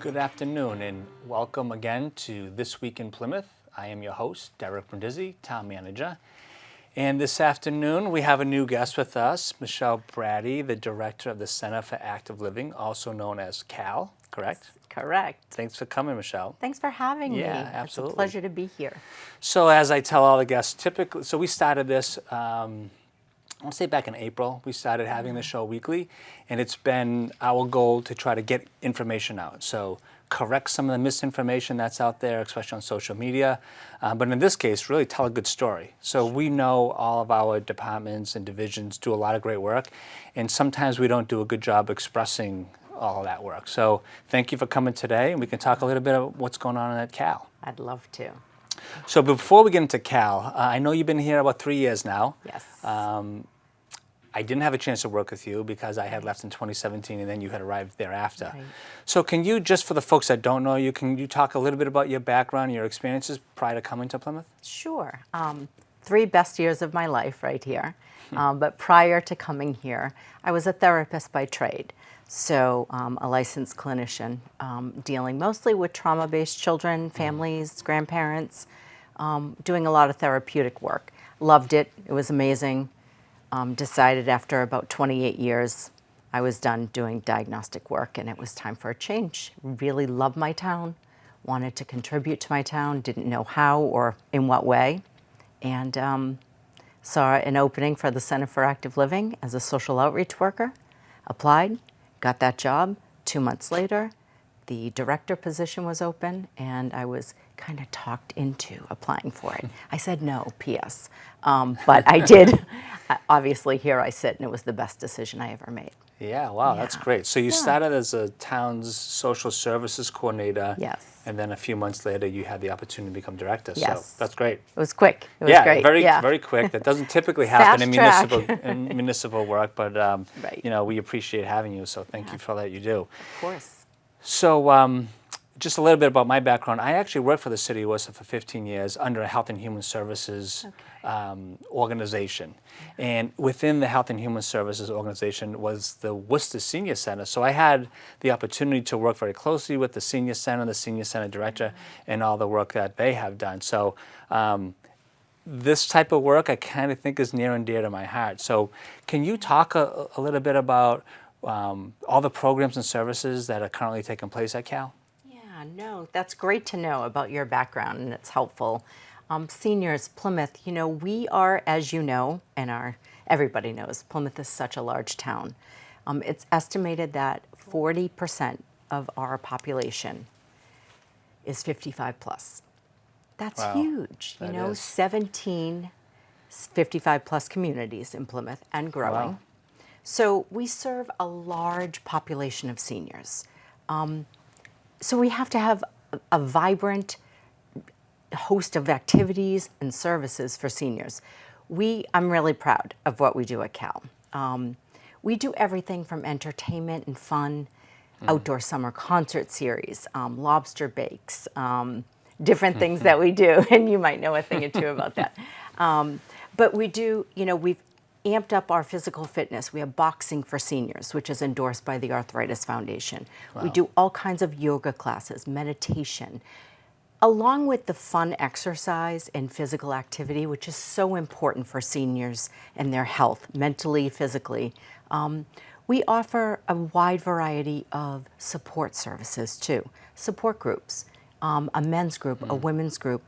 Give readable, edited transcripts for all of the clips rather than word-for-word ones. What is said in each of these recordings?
Good afternoon and welcome again to This Week in Plymouth. I am your host, Derek Brindisi, Town Manager. And this afternoon we have a new guest with us, Michelle Bratti, the Director of the Center for Active Living, also known as CAL, correct? Correct. Thanks for coming, Michelle. Thanks for having me. Yeah, absolutely. It's a pleasure to be here. So as I tell all the guests, typically, we started this, I want to say back in April, we started having the show weekly, and it's been our goal to try to get information out. So correct some of the misinformation that's out there, especially on social media, but in this case, really tell a good story. So we know all of our departments and divisions do a lot of great work, and sometimes we don't do a good job expressing all of that work. So thank you for coming today, and we can talk a little bit about what's going on at CAL. I'd love to. So before we get into CAL, I know you've been here about 3 years now. Yes. I didn't have a chance to work with you because I had left in 2017 and then you had arrived thereafter. Right. So can you, just for the folks that don't know you, can you talk a little bit about your background, your experiences prior to coming to Plymouth? Sure. 3 best years of my life right here. But prior to coming here, I was a therapist by trade. So a licensed clinician dealing mostly with trauma-based children, families, grandparents, doing a lot of therapeutic work. Loved it. It was amazing. Decided after about 28 years, I was done doing diagnostic work and it was time for a change. Really loved my town, wanted to contribute to my town, didn't know how or in what way, and saw an opening for the Center for Active Living as a social outreach worker, applied, got that job. 2 months later, the director position was open and I was kind of talked into applying for it. I said no, P.S. But I did. Obviously, here I sit, and it was the best decision I ever made. Yeah, wow, that's great. So you started as a town's social services coordinator. Yes. And then a few months later, you had the opportunity to become director. Yes. So that's great. It was quick. It was great. Very quick. That doesn't typically happen in Fast municipal work, but Right. you know, we appreciate having you. So thank you for all that you do. Of course. So just a little bit about my background. I actually worked for the city of Worcester for 15 years under a Health and Human Services organization. And within the Health and Human Services organization was the Worcester Senior Center. So I had the opportunity to work very closely with the Senior Center director, and all the work that they have done. So this type of work I kind of think is near and dear to my heart. So can you talk a little bit about all the programs and services that are currently taking place at CAL? Yeah, no, that's great to know about your background, and it's helpful. Seniors, Plymouth, you know, we are, as you know, and everybody knows, Plymouth is such a large town. It's estimated that 40% of our population is 55 plus. That's huge. You know, 17 55 plus communities in Plymouth and growing. Wow. So we serve a large population of seniors. So we have to have a vibrant host of activities and services for seniors. I'm really proud of what we do at CAL. We do everything from entertainment and fun, outdoor summer concert series, lobster bakes, different things that we do, and you might know a thing or two about that. But we do, you know, we've amped up our physical fitness. We have boxing for seniors, which is endorsed by the Arthritis Foundation. Wow. We do all kinds of yoga classes, meditation, along with the fun exercise and physical activity, which is so important for seniors and their health, mentally, physically. We offer a wide variety of support services too. Support groups, a men's group, a women's group.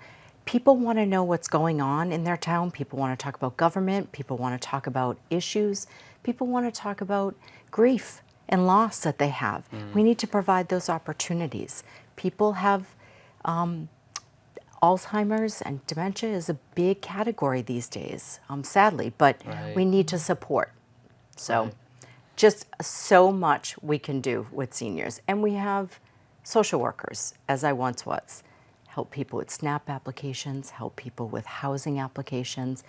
People want to know what's going on in their town. People want to talk about government. People want to talk about issues. People want to talk about grief and loss that they have. We need to provide those opportunities. People have Alzheimer's and dementia is a big category these days, sadly, but we need to support. So just so much we can do with seniors. And we have social workers, as I once was. Help people with SNAP applications, help people with housing applications.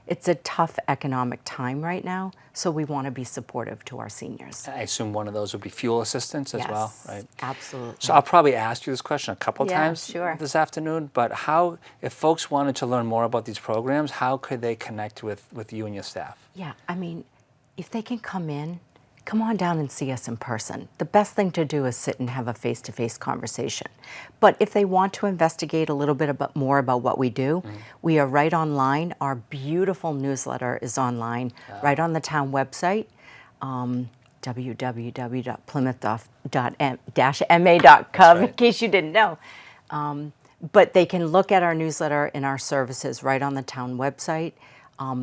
It's a tough economic time right now, so we want to be supportive to our seniors. I assume one of those would be fuel assistance as well, right? Yes, absolutely. So I'll probably ask you this question a couple times sure. this afternoon, but how, if folks wanted to learn more about these programs, how could they connect with you and your staff? Yeah, I mean, if they can come in, come on down and see us in person. The best thing to do is sit and have a face-to-face conversation. But if they want to investigate a little bit more about what we do, we are right online. Our beautiful newsletter is online, right on the town website, www.plymouth-ma.gov, in case you didn't know. But they can look at our newsletter and our services right on the town website.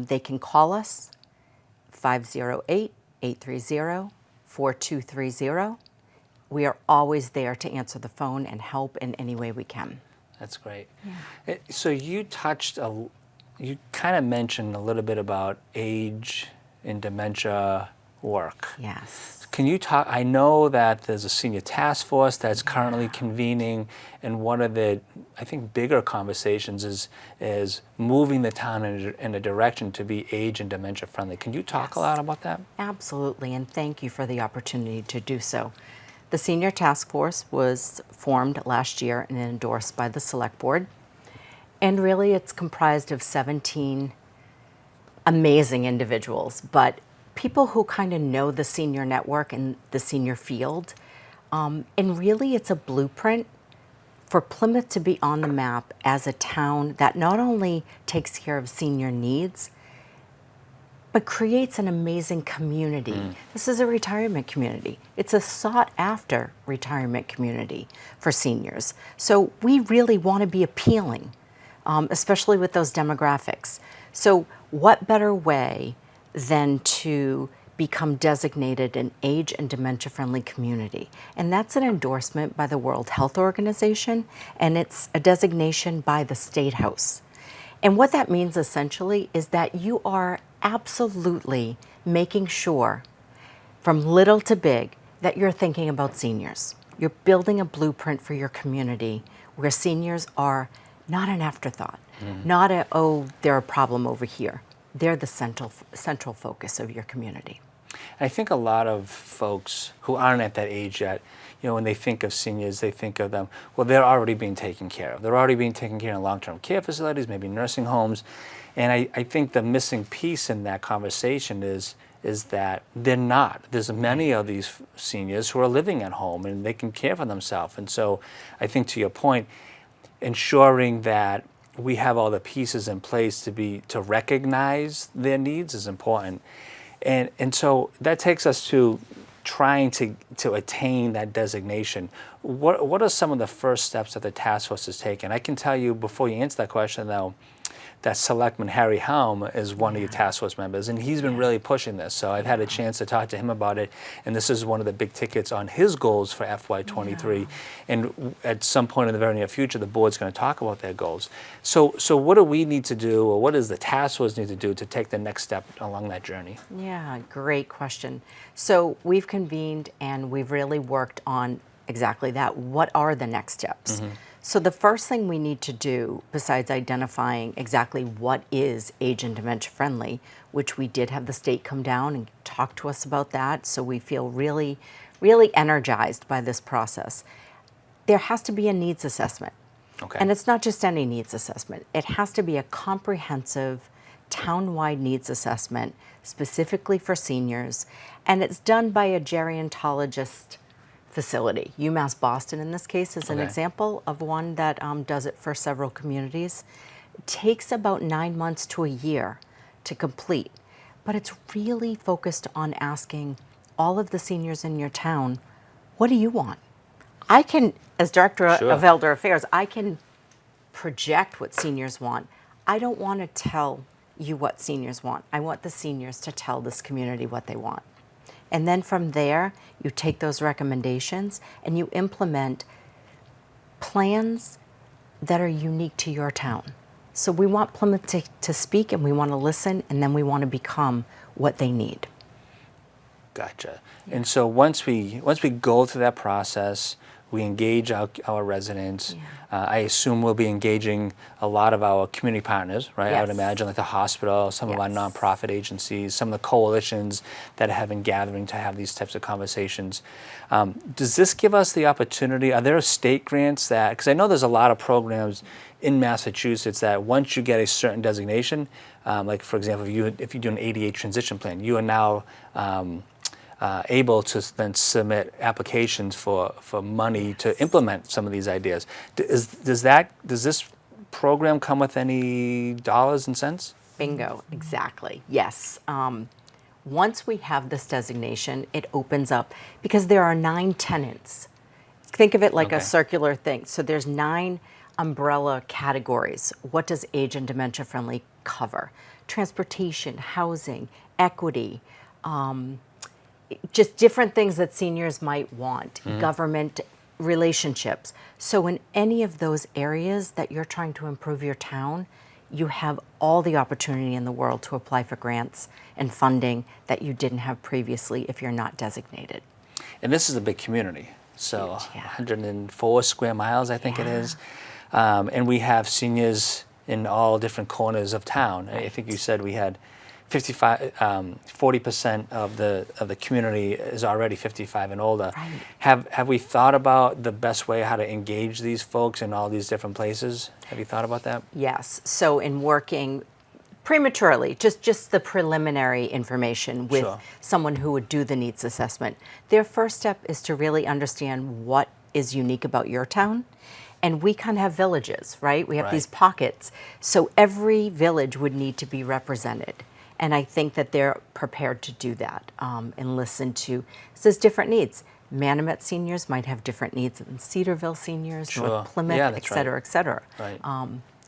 They can call us, 508-830-4230. We are always there to answer the phone and help in any way we can. That's great. Yeah. So you you kind of mentioned a little bit about age and dementia work. Yes. Can you talk, I know that there's a senior task force that's currently convening, and one of the, I think, bigger conversations is moving the town in a direction to be age and dementia friendly. Can you talk a lot about that? Absolutely, and thank you for the opportunity to do so. The senior task force was formed last year and endorsed by the select board, and really it's comprised of 17 amazing individuals, but people who kind of know the senior network and the senior field. And really it's a blueprint for Plymouth to be on the map as a town that not only takes care of senior needs, but creates an amazing community. This is a retirement community. It's a sought-after retirement community for seniors. So we really want to be appealing, especially with those demographics. So what better way than to become designated an age and dementia-friendly community? And that's an endorsement by the World Health Organization, and it's a designation by the State House. And what that means essentially is that you are absolutely making sure, from little to big, that you're thinking about seniors. You're building a blueprint for your community where seniors are not an afterthought, not oh, they're a problem over here. They're the central focus of your community. I think a lot of folks who aren't at that age yet, when they think of seniors, they think of them, well, they're already being taken care of. They're already being taken care of in long-term care facilities, maybe nursing homes. And I think the missing piece in that conversation is that they're not. There's many of these seniors who are living at home and they can care for themselves. And so I think, to your point, ensuring that we have all the pieces in place to recognize their needs is important. And so that takes us to trying to attain that designation. What are some of the first steps that the task force has taken? I can tell you, before you answer that question though, that Selectman Harry Helm is one of your task force members, and he's been really pushing this. So I've had a chance to talk to him about it, and this is one of the big tickets on his goals for FY23. And at some point in the very near future, the board's going to talk about their goals. So what do we need to do, or what does the task force need to do to take the next step along that journey? Yeah, great question. So we've convened and we've really worked on exactly that. What are the next steps? So the first thing we need to do, besides identifying exactly what is age and dementia friendly, which we did have the state come down and talk to us about that, so we feel really, really energized by this process, there has to be a needs assessment. Okay. And it's not just any needs assessment. It has to be a comprehensive town-wide needs assessment specifically for seniors, and it's done by a gerontologist facility. UMass Boston, in this case, is an example of one that does it for several communities. It takes about 9 months to a year to complete, but it's really focused on asking all of the seniors in your town, what do you want? I can, as Director of Elder Affairs, I can project what seniors want. I don't want to tell you what seniors want. I want the seniors to tell this community what they want. And then from there, you take those recommendations and you implement plans that are unique to your town. So we want Plymouth to speak, and we want to listen, and then we want to become what they need. Gotcha. And so once we go through that process, we engage our residents. I assume we'll be engaging a lot of our community partners, right? I would imagine, like the hospital, some of our nonprofit agencies, some of the coalitions that have been gathering to have these types of conversations. Does this give us the opportunity? Are there state grants that, because I know there's a lot of programs in Massachusetts that once you get a certain designation, like for example, if you do an ADA transition plan, you are now able to then submit applications for money to implement some of these ideas. Does this program come with any dollars and cents? Bingo, exactly. Yes. Once we have this designation, it opens up because there are 9 tenants. Think of it like a Okay. circular thing. So there's 9 umbrella categories. What does age and dementia friendly cover? Transportation, housing, equity, just different things that seniors might want, government relationships. So in any of those areas that you're trying to improve your town, you have all the opportunity in the world to apply for grants and funding that you didn't have previously if you're not designated. And this is a big community, so Huge, yeah. 104 square miles, I think it Yeah. is. And we have seniors in all different corners of town. I think you said we had 40% of the community is already 55 and older. Right. Have we thought about the best way how to engage these folks in all these different places? Have you thought about that? Yes. So in working prematurely, just the preliminary information with Sure. someone who would do the needs assessment, their first step is to really understand what is unique about your town. And we kind of have villages, right? We have Right. these pockets. So every village would need to be represented. And I think that they're prepared to do that and listen to, there's different needs. Manomet seniors might have different needs than Cedarville seniors, Sure. North Plymouth, Yeah, et that's cetera, right. et cetera. Right.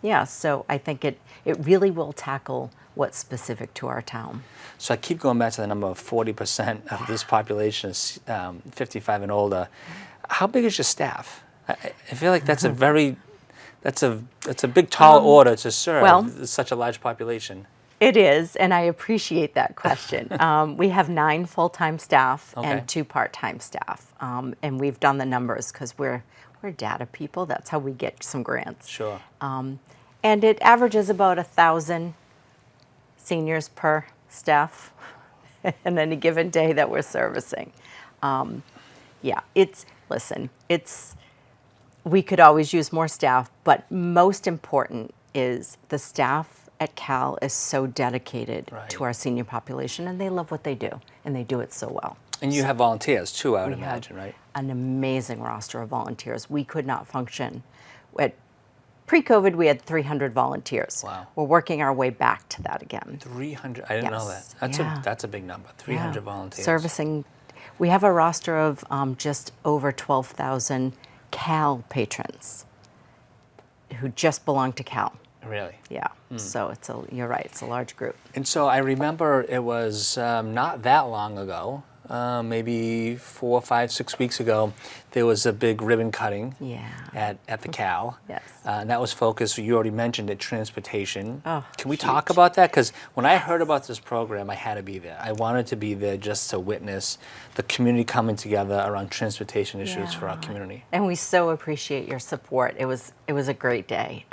Yeah, so I think it really will tackle what's specific to our town. So I keep going back to the number of 40% of this population is 55 and older. How big is your staff? I feel like that's a very, that's a big tall order to serve well- such a large population. It is, and I appreciate that question. We have 9 full-time staff Okay. and 2 part-time staff, and we've done the numbers because we're data people. That's how we get some grants. Sure. And it averages about 1,000 seniors per staff in any given day that we're servicing. Yeah, we could always use more staff, but most important is the staff at Cal is so dedicated Right. to our senior population, and they love what they do, and they do it so well. And you have volunteers too, I would We have imagine, right? an amazing roster of volunteers. We could not function. Pre-COVID, we had 300 volunteers. Wow. We're working our way back to that again. 300. I didn't know that. Yes. That's Yeah. that's a big number. 300 Yeah. volunteers. Servicing, we have a roster of just over 12,000 Cal patrons who just belong to Cal. Really. Yeah, so you're right, it's a large group. And so I remember it was not that long ago, maybe 4, 5, 6 weeks ago, there was a big ribbon cutting Yeah. at the Cal. Yes. And that was focused, you already mentioned it, transportation. Oh, Can we talk about that? Because when I heard about this program, I had to be there. I wanted to be there just to witness the community coming together around transportation issues for our Yeah. community. And we so appreciate your support. It was a great day.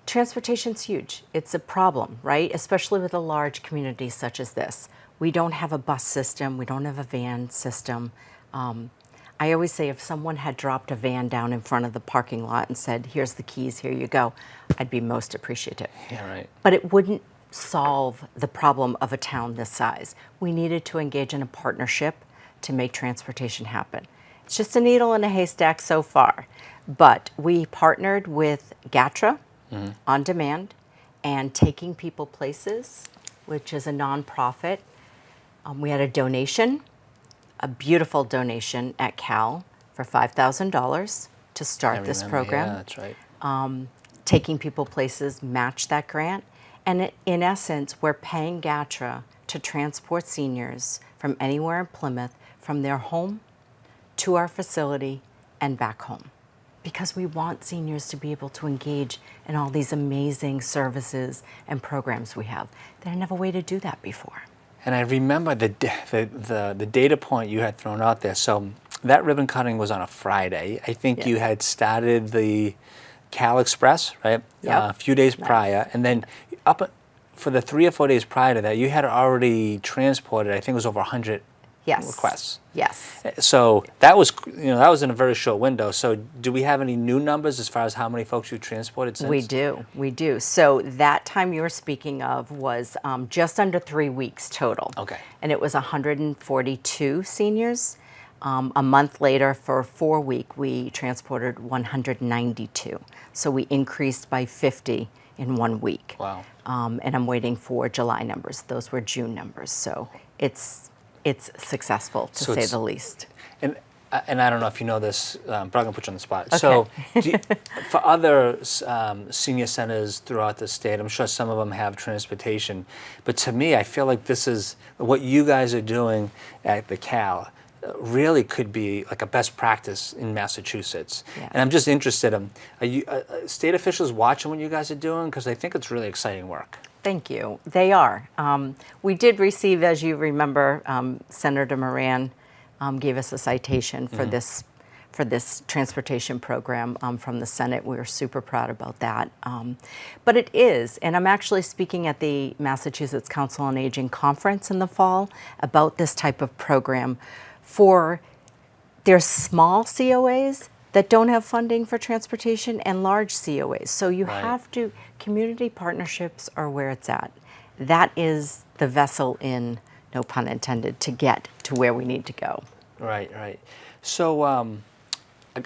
Transportation's huge. It's a problem, right? Especially with a large community such as this. We don't have a bus system. We don't have a van system. I always say if someone had dropped a van down in front of the parking lot and said, here's the keys, here you go, I'd be most appreciative. Yeah, right. But it wouldn't solve the problem of a town this size. We needed to engage in a partnership to make transportation happen. It's just a needle in a haystack so far. But we partnered with GATRA, On Demand, and Taking People Places, which is a nonprofit. We had a donation, a beautiful donation at Cal for $5,000 to start I this remember. program. Yeah, that's right. Taking People Places matched that grant. And in essence, we're paying GATRA to transport seniors from anywhere in Plymouth, from their home to our facility and back home. Because we want seniors to be able to engage in all these amazing services and programs we have. They didn't have a way to do that before. And I remember the data point you had thrown out there. So that ribbon cutting was on a Friday. I think you had started the Cal Express, right? Yep. A few days Nice. prior. And then for the 3 or 4 days prior to that, you had already transported, I think it was over 100 Yes. requests. Yes. So that was, that was in a very short window. So do we have any new numbers as far as how many folks you transported since? We do. So that time you were speaking of was just under 3 weeks total. Okay. And it was 142 seniors. A month later, for 4 week, we transported 192. So we increased by 50 in 1 week. Wow. And I'm waiting for July numbers. Those were June numbers. So it's successful, to say the least. And I don't know if you know this, but I'm going to put you on the spot. Okay. So for other senior centers throughout the state, I'm sure some of them have transportation. But to me, I feel like this is what you guys are doing at the Cal really could be like a best practice in Massachusetts. Yes. And I'm just interested in, are you state officials watching what you guys are doing? Because I think it's really exciting work. Thank you. They are. We did receive, as you remember, Senator Moran gave us a citation for this transportation program from the Senate. We were super proud about that. But it is, and I'm actually speaking at the Massachusetts Council on Aging conference in the fall about this type of program for there's small COAs that don't have funding for transportation and large COAs. So you have to, community partnerships are where it's at. That is the vessel in, no pun intended, to get to where we need to go. Right, right. So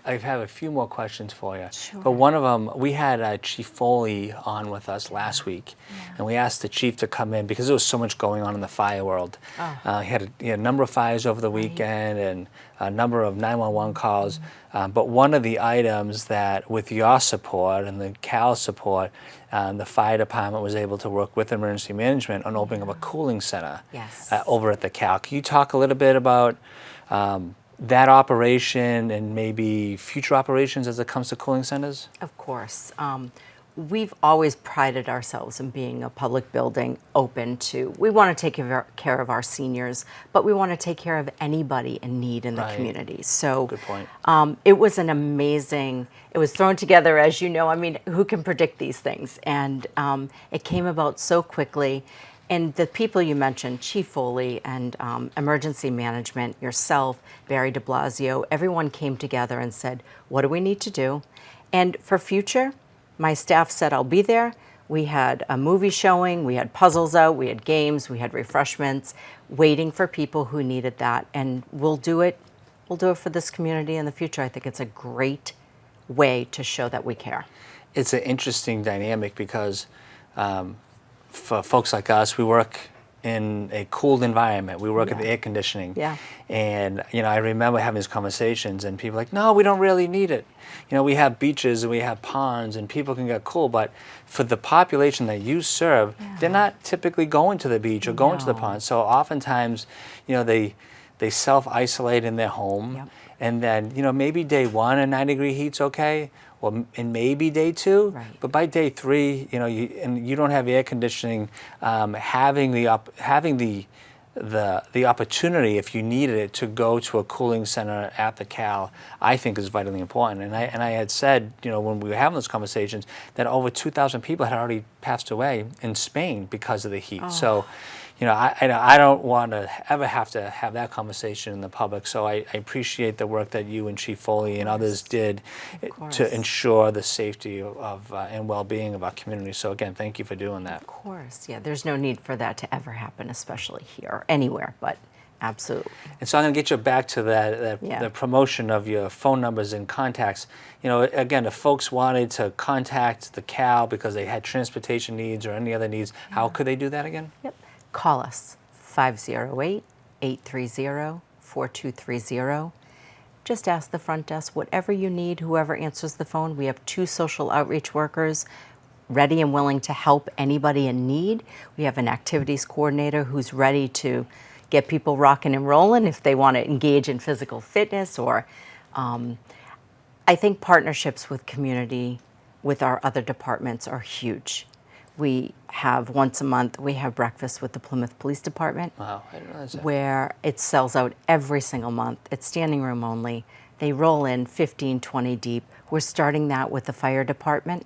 I have a few more questions for you. Sure. But one of them, we had Chief Foley on with us last week, and we asked the chief to come in because there was so much going on in the fire world. He had a number of fires over the weekend and a number of 911 calls. But one of the items that, with your support and the Cal support, the fire department was able to work with emergency management on opening up a cooling center over at the Cal. Can you talk a little bit about that operation and maybe future operations as it comes to cooling centers? Of course. We've always prided ourselves in being a public building open to, we want to take care of our seniors, but we want to take care of anybody in need in the community. So good point. It was an amazing, it was thrown together, as you know, I mean, who can predict these things? And it came about so quickly. And the people you mentioned, Chief Foley and emergency management, yourself, Barry de Blasio, everyone came together and said, what do we need to do? And for future, my staff said, I'll be there. We had a movie showing, we had puzzles out, we had games, we had refreshments, waiting for people who needed that. And we'll do it for this community in the future. I think it's a great way to show that we care. It's an interesting dynamic because for folks like us, we work in a cooled environment. We work at the air conditioning. Yeah. And, I remember having these conversations and people like, no, we don't really need it. We have beaches and we have ponds and people can get cool, but for the population that you serve, they're not typically going to the beach or going to the pond. So oftentimes, they self-isolate in their home. And then, maybe day one a 90-degree heat's okay. Well, and maybe day two, but by day three, you don't have air conditioning. Having the opportunity, if you needed it, to go to a cooling center at the Cal, I think is vitally important. And I had said, when we were having those conversations, that over 2,000 people had already passed away in Spain because of the heat. So, I don't want to ever have to have that conversation in the public. So I appreciate the work that you and Chief Foley and others did to ensure the safety of and well-being of our community. So again, thank you for doing that. Of course, yeah. There's no need for that to ever happen, especially here or anywhere, but absolutely. And so I'm going to get you back to the promotion of your phone numbers and contacts. Again, if folks wanted to contact the Cal because they had transportation needs or any other needs, how could they do that again? Yep. Call us, 508-830-4230. Just ask the front desk whatever you need, whoever answers the phone. We have 2 social outreach workers ready and willing to help anybody in need. We have an activities coordinator who's ready to get people rocking and rolling if they want to engage in physical fitness or I think partnerships with community, with our other departments are huge. We have once a month, we have breakfast with the Plymouth Police Department. Wow, I didn't realize that. Where it sells out every single month. It's standing room only. They roll in 15, 20 deep. We're starting that with the fire department.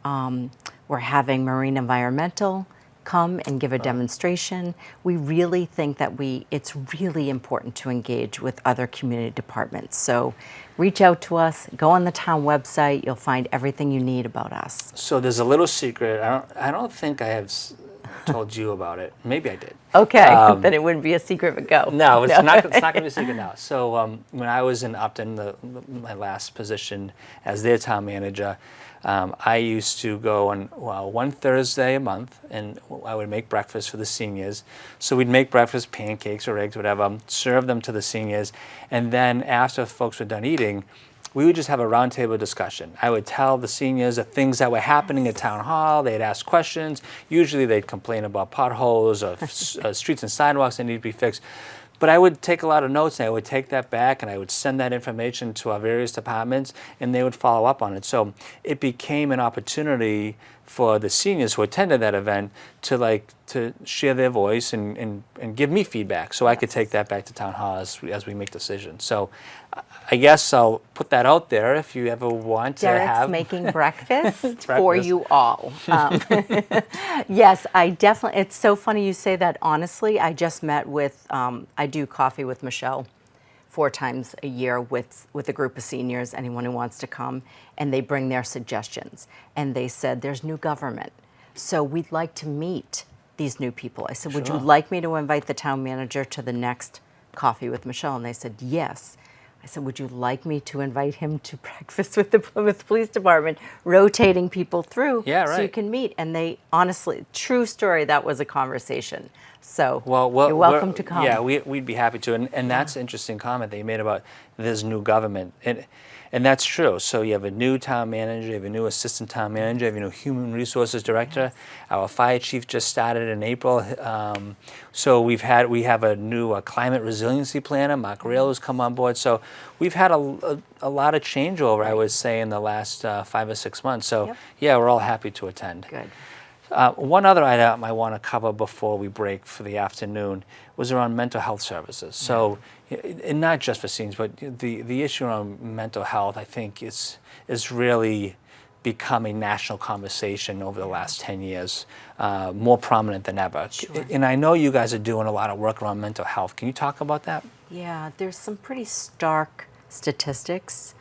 We're having Marine Environmental, come and give a demonstration. We really think that it's really important to engage with other community departments. So reach out to us, go on the town website, you'll find everything you need about us. So there's a little secret. I don't think I have told you about it. Maybe I did. Okay, then it wouldn't be a secret, but go. No, it's not going to be a secret now. So when I was in Upton, my last position as their town manager, I used to go on one Thursday a month, and I would make breakfast for the seniors. So we'd make breakfast, pancakes or eggs, whatever, serve them to the seniors, and then after folks were done eating, we would just have a roundtable discussion. I would tell the seniors the things that were happening at town hall. They'd ask questions. Usually they'd complain about potholes or streets and sidewalks that need to be fixed. But I would take a lot of notes, and I would take that back, and I would send that information to our various departments, and they would follow up on it. So it became an opportunity for the seniors who attended that event to share their voice and give me feedback, so I could take that back to town hall as we make decisions. So I guess I'll put that out there if you ever want to have. Derek's making breakfast for you all. Yes, I definitely, it's so funny you say that. Honestly, I just met with, I do coffee with Michelle 4 times a year with a group of seniors, anyone who wants to come, and they bring their suggestions. And they said, there's new government, so we'd like to meet these new people. I said, would you like me to invite the town manager to the next coffee with Michelle? And they said, yes. I said, would you like me to invite him to breakfast with the Plymouth Police Department, rotating people through so you can meet? And they, honestly, true story, that was a conversation. So you're welcome to come. Yeah, we'd be happy to. And that's an interesting comment that you made about this new government. And that's true. So you have a new town manager, you have a new assistant town manager, you have a new human resources director. Yes. Our fire chief just started in April. So we have a new climate resiliency planner. Mark Rail has come on board. So we've had a lot of changeover, I would say, in the last 5 or 6 months. So yeah, we're all happy to attend. Good. One other item I want to cover before we break for the afternoon was around mental health services. So, and not just for seniors, but the issue around mental health, I think, is really become a national conversation over the last 10 years, more prominent than ever. Sure. And I know you guys are doing a lot of work around mental health. Can you talk about that? Yeah, there's some pretty stark statistics,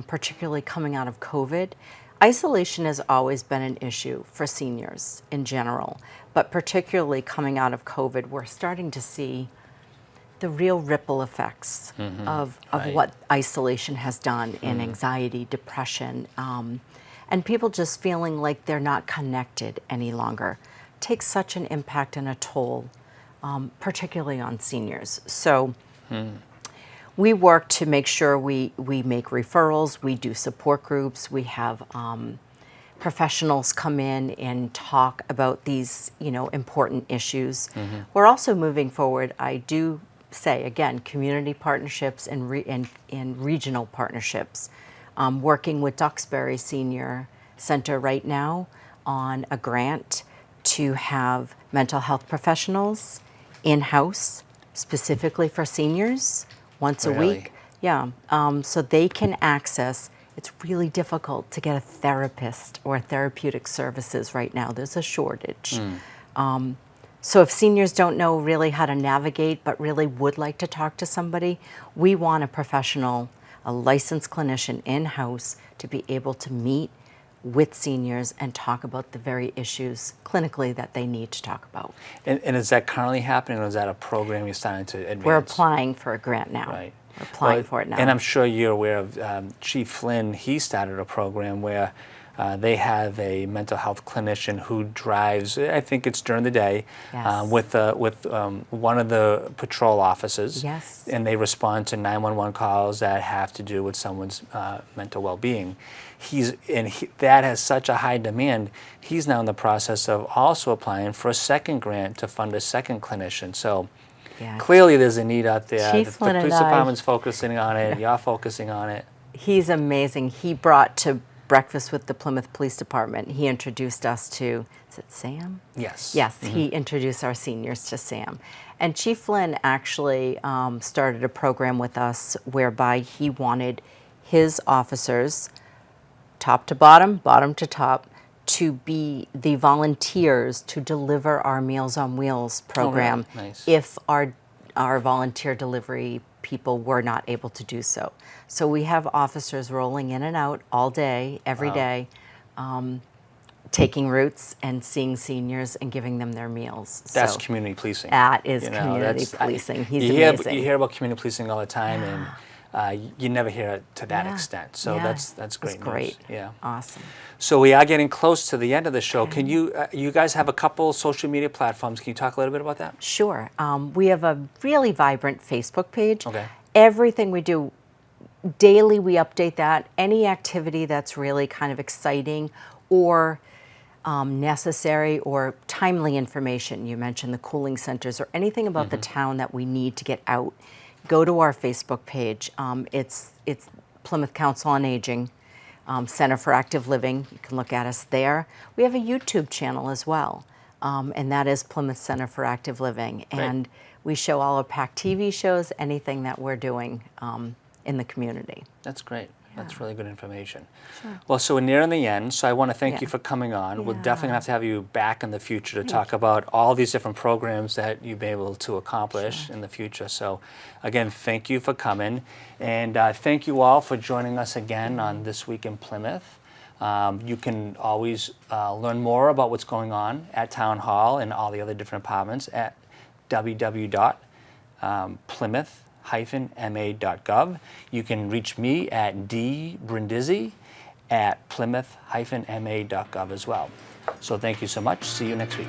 particularly coming out of COVID. Isolation has always been an issue for seniors in general, but particularly coming out of COVID, we're starting to see the real ripple effects of what isolation has done in anxiety, depression, and people just feeling like they're not connected any longer. It takes such an impact and a toll, particularly on seniors. So we work to make sure we make referrals, we do support groups, we have professionals come in and talk about these, important issues. We're also moving forward, I do say, again, community partnerships and regional partnerships. Working with Duxbury Senior Center right now on a grant to have mental health professionals in-house, specifically for seniors, once a week. Yeah, so they can access, it's really difficult to get a therapist or therapeutic services right now. There's a shortage. So if seniors don't know really how to navigate but really would like to talk to somebody, we want a professional, a licensed clinician in-house to be able to meet with seniors and talk about the very issues clinically that they need to talk about. And is that currently happening, or is that a program you're starting to advance? We're applying for a grant now. Right. We're applying for it now. And I'm sure you're aware of Chief Flynn. He started a program where they have a mental health clinician who drives, I think it's during the day, with one of the patrol officers. Yes. And they respond to 911 calls that have to do with someone's mental well-being. That has such a high demand. He's now in the process of also applying for a second grant to fund a second clinician. So clearly there's a need out there. Chief Flynn the police department's focusing on it. You're focusing on it. He's amazing. He brought to breakfast with the Plymouth Police Department. He introduced us to, is it Sam? Yes. Yes, he introduced our seniors to Sam. And Chief Flynn actually started a program with us whereby he wanted his officers, top to bottom, bottom to top, to be the volunteers to deliver our Meals on Wheels program Nice. if our volunteer delivery people were not able to do so. So we have officers rolling in and out all day, every day, taking routes and seeing seniors and giving them their meals. That's So community policing. that is You know, community that's- policing. He's you amazing. You hear about community policing all the time, and you never hear it to that Yeah. extent. So Yeah. that's It's great news. great. Yeah. Awesome. So we are getting close to the end of the show. Can you you guys have a couple social media platforms? Can you talk a little bit about that? Sure. We have a really vibrant Facebook page. Okay. Everything we do, daily we update that. Any activity that's really kind of exciting or necessary or timely information. You mentioned the cooling centers or anything about the town that we need to get out. Go to our Facebook page. It's Plymouth Council on Aging, Center for Active Living. You can look at us there. We have a YouTube channel as well, and that is Plymouth Center for Active Living. Great. And we show all our PAC TV shows, anything that we're doing in the community. That's great. That's really good information. Sure. Well, so we're nearing the end, so I want to thank Yeah. you for coming on. We're Yeah. definitely going to have to have you back in the future to talk about all these different programs that you've been able to accomplish in the future. So, again, thank you for coming. And thank you all for joining us again on This Week in Plymouth. You can always learn more about what's going on at Town Hall and all the other different departments at www.plymouth-ma.gov. You can reach me at dbrindisi@plymouth-ma.gov as well. So thank you so much. See you next week.